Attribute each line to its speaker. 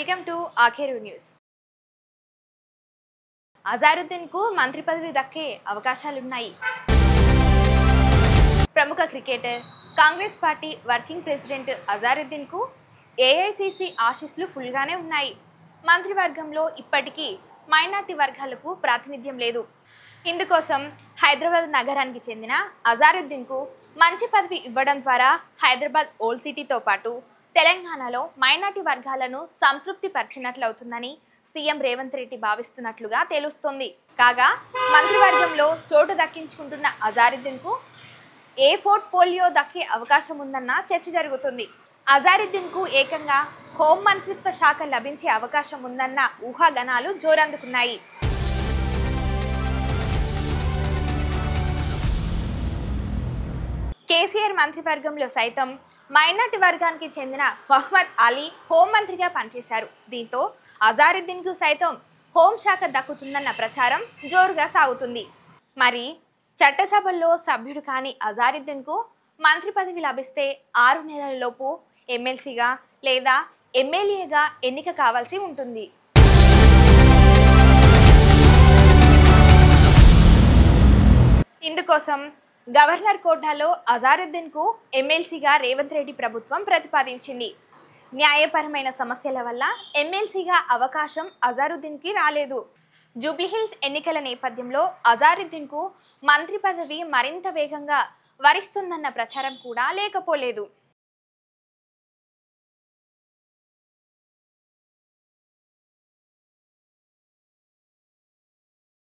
Speaker 1: Welcome to ఆఖేరు news. అజారుద్దీన్కు మంత్రి పదవి దక్కే అవకాశాలున్నాయి. ప్రముఖ cricketer, Congress party working president అజారుద్దీన్కు ఏఐసిసి ఆశీస్సులు ఫుల్గానే ఉన్నాయి. మంత్రివర్గంలో ఇప్పటికీ మైనార్టీ వర్గాలకు ప్రాతినిధ్యం లేదు. ఇందుకోసం హైదరాబాద్ నగరానికి చెందిన అజారుద్దీన్కు మంచి పదవి ఇవ్వడం ద్వారా హైదరాబాద్ ఓల్డ్ సిటీతో పాటు తెలంగాణలో మైనార్టీ వర్గాలను సంతృప్తి పరిచినట్లవుతుందని సీఎం రేవంత్ రెడ్డి భావిస్తున్నట్లుగా తెలుస్తోంది. కాగా మంత్రివర్గంలో చోటు దక్కించుకుంటున్న అజారుద్దీన్కు ఏ పోర్ట్ఫోలియో దక్కే అవకాశం ఉందన్న చర్చ జరుగుతుంది. అజారుద్దీన్కు ఏకంగా హోం మంత్రిత్వ శాఖ లభించే అవకాశం ఉందన్న ఊహాగానాలు జోరందుకున్నాయి. కేసీఆర్ మంత్రివర్గంలో సైతం మైనార్టీ వర్గానికి చెందిన మహమ్మద్ అలీ హోంమంత్రిగా పనిచేశారు. దీంతో అజారుద్దీన్కు సైతం హోంశాఖ దక్కుతుందన్న ప్రచారం జోరుగా సాగుతుంది. మరి చట్టసభల్లో సభ్యుడు కాని అజారుద్దీన్కు మంత్రి పదవి లభిస్తే 6 నెలలలోపు ఎమ్మెల్సీగా లేదా ఎమ్మెల్యేగా ఎన్నిక కావాల్సి ఉంటుంది. ఇందుకోసం గవర్నర్ కోటాలో అజారుద్దీన్కు ఎమ్మెల్సీగా రేవంత్ రెడ్డి ప్రభుత్వం ప్రతిపాదించింది. న్యాయపరమైన సమస్యల వల్ల ఎమ్మెల్సీగా అవకాశం అజారుద్దీన్కి రాలేదు. జూబ్లీహిల్స్ ఎన్నికల నేపథ్యంలో అజారుద్దీన్కు మంత్రి పదవి మరింత వేగంగా వరిస్తుందన్న ప్రచారం కూడా లేకపోలేదు.